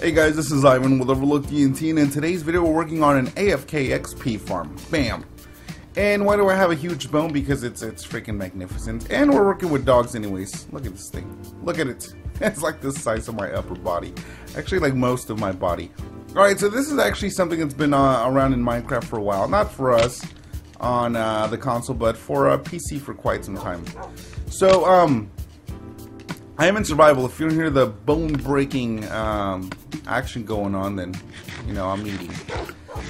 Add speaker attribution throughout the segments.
Speaker 1: Hey guys, this is Ivan with OverlookeDENT, and in today's video we're working on an AFK XP farm. Bam! And why do I have a huge bone? Because it's freaking magnificent. And we're working with dogs anyways. Look at this thing. Look at it. It's like the size of my upper body. Actually like most of my body. Alright, so this is actually something that's been around in Minecraft for a while. Not for us on the console, but for PC for quite some time. So, I am in survival. If you don't hear the bone-breaking action going on, then, you know, I'm eating.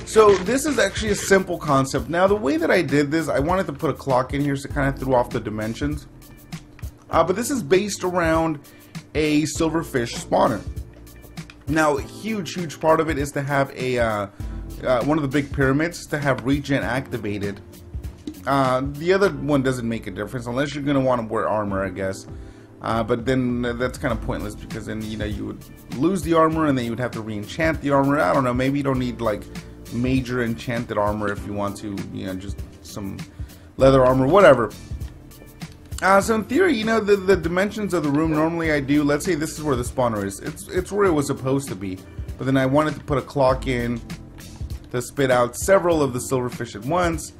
Speaker 1: So, this is actually a simple concept. Now, the way that I did this, I wanted to put a clock in here, so it kind of threw off the dimensions. But this is based around a silverfish spawner. Now, a huge part of it is to have a, one of the big pyramids, to have regen activated. The other one doesn't make a difference, unless you're going to want to wear armor, I guess. But then that's kind of pointless, because then, you know, you would lose the armor and then you would have to re-enchant the armor. I don't know, maybe you don't need like major enchanted armor if you want to, you know, just some leather armor, whatever. So in theory, you know, the dimensions of the room, normally I do, let's say this is where the spawner is. It's where it was supposed to be. But then I wanted to put a clock in to spit out several of the silverfish at once.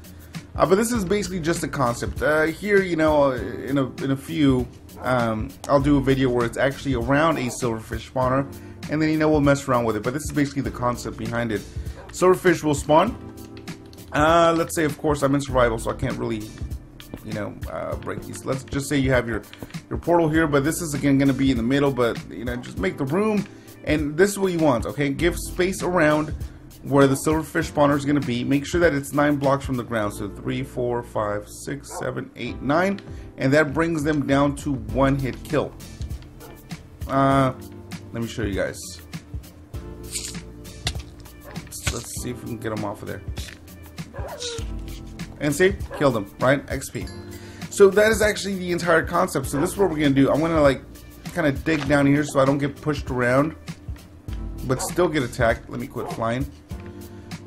Speaker 1: But this is basically just a concept. Here, you know, in a few, I'll do a video where it's actually around a silverfish spawner, and then, you know, we'll mess around with it. But this is basically the concept behind it. Silverfish will spawn. Let's say, of course, I'm in survival, so I can't really, you know, break these. Let's just say you have your portal here, but this is again going to be in the middle. But, you know, just make the room, and this is what you want. Okay, give space around where the silverfish spawner is going to be. Make sure that it's 9 blocks from the ground. So 3, 4, 5, 6, 7, 8, 9. And that brings them down to 1-hit kill. Let me show you guys. Let's see if we can get them off of there. And see? Killed them, right? XP. So that is actually the entire concept. So this is what we're going to do. I'm going to like kind of dig down here so I don't get pushed around, but still get attacked. Let me quit flying.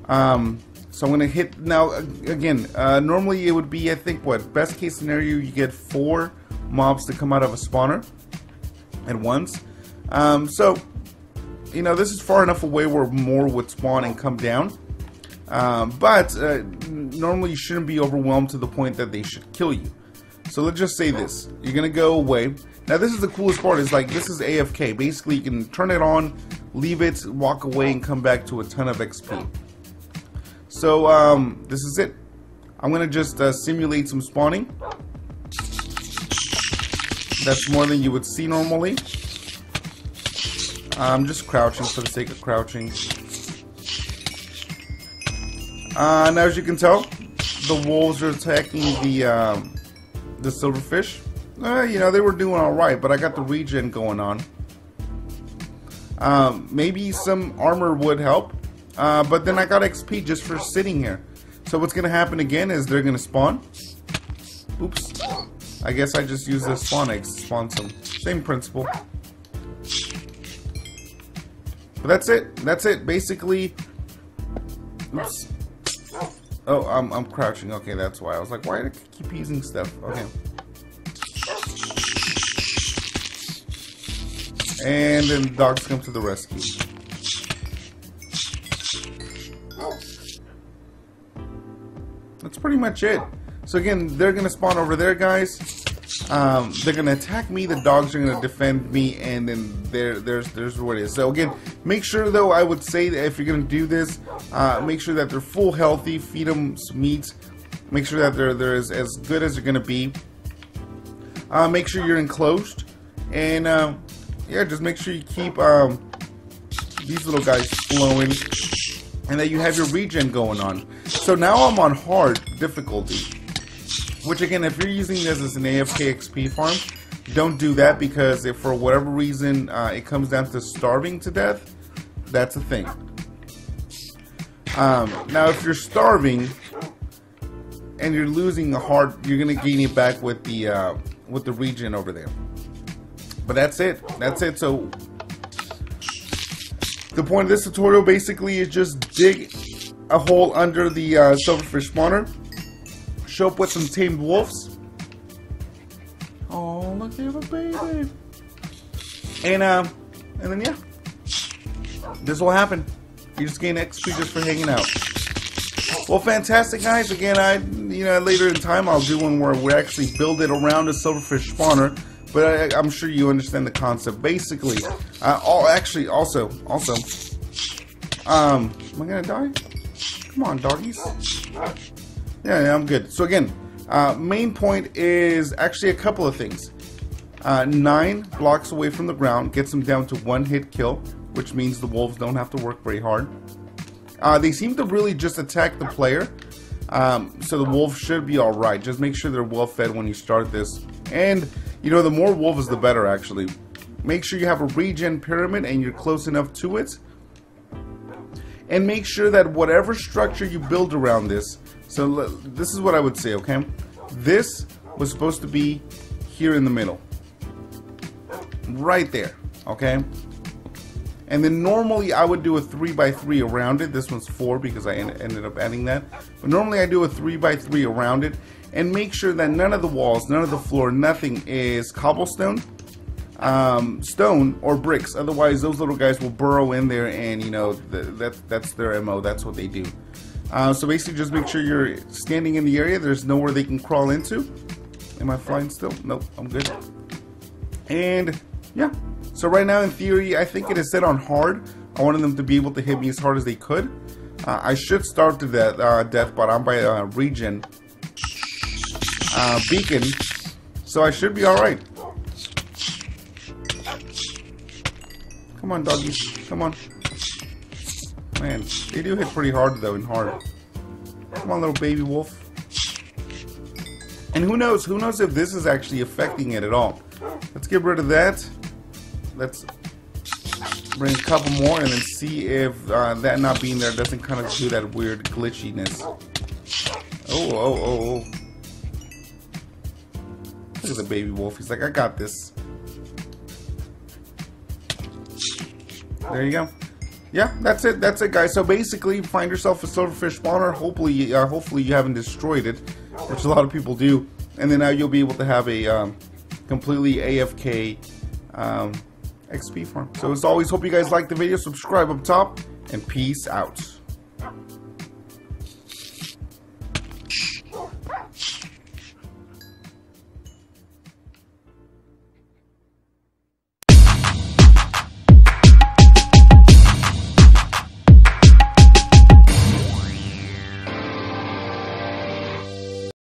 Speaker 1: So I'm gonna hit now again. Normally it would be, I think, what best case scenario, you get 4 mobs to come out of a spawner at once. So, you know, this is far enough away where more would spawn and come down. But normally you shouldn't be overwhelmed to the point that they should kill you. So let's just say this: you're gonna go away. Now this is the coolest part. Is like, this is AFK. Basically, you can turn it on, leave it, walk away, and come back to a ton of XP. So, this is it. I'm going to just simulate some spawning. That's more than you would see normally. I'm just crouching for the sake of crouching. Now, as you can tell, the wolves are attacking the silverfish. You know, they were doing alright, but I got the regen going on. Maybe some armor would help. But then I got XP just for sitting here. So what's going to happen again is they're going to spawn. Oops. I guess I just used the spawn eggs to spawn some. Same principle. But that's it. That's it. Basically. Oops. Oh, I'm crouching. Okay, that's why. I was like, why do I keep using stuff? Okay. And then the dogs come to the rescue. That's pretty much it. So again, they're gonna spawn over there, guys. They're gonna attack me. The dogs are gonna defend me, and then there's what it is. So again, make sure though, I would say that if you're gonna do this, make sure that they're full healthy. Feed them some meat. Make sure that they're as good as they're gonna be. Make sure you're enclosed, and yeah, just make sure you keep these little guys flowing, and that you have your regen going on. So now I'm on hard difficulty, which again, if you're using this as an AFK XP farm, don't do that, because if for whatever reason it comes down to starving to death, that's a thing. Now if you're starving and you're losing the heart, you're gonna gain it back with the regen over there. But that's it. That's it. So the point of this tutorial basically is just dig a hole under the silverfish spawner, show up with some tamed wolves. Oh, look at the baby. And then yeah, this will happen. You just gain XP just for hanging out. Well, fantastic, guys. Again, later in time I'll do one where we actually build it around a silverfish spawner. But I'm sure you understand the concept. Basically, also, am I gonna die? Come on, doggies. Yeah, I'm good. So again, main point is actually a couple of things. 9 blocks away from the ground gets them down to 1 hit kill, which means the wolves don't have to work very hard. They seem to really just attack the player, so the wolves should be alright. Just make sure they're well fed when you start this. And the more wolves the better, actually. Make sure you have a regen pyramid and you're close enough to it. And make sure that whatever structure you build around this, so this is what I would say, okay? This was supposed to be here in the middle. Right there, okay? And then normally I would do a 3x3 around it. This one's 4 because I ended up adding that. But normally I do a 3x3 around it. And make sure that none of the walls, none of the floor, nothing is cobblestone, stone, or bricks. Otherwise, those little guys will burrow in there, and that's their MO. That's what they do. So basically, just make sure you're standing in the area. There's nowhere they can crawl into. Am I flying still? Nope, I'm good. And yeah, so right now, in theory, I think it is set on hard. I wanted them to be able to hit me as hard as they could. I should starve to death, but I'm by regen. Beacon, so I should be alright. Come on, doggies, come on. Man, they do hit pretty hard though, and hard. Come on, little baby wolf. And who knows if this is actually affecting it at all. Let's get rid of that. Let's bring a couple more and then see if that not being there doesn't kind of do that weird glitchiness. Oh. Look at the baby wolf. He's like, I got this. There you go. Yeah, that's it. That's it, guys. So basically, find yourself a silverfish spawner. Hopefully you haven't destroyed it, which a lot of people do. And then now you'll be able to have a completely AFK XP farm. So as always, hope you guys like the video. Subscribe up top, and peace out.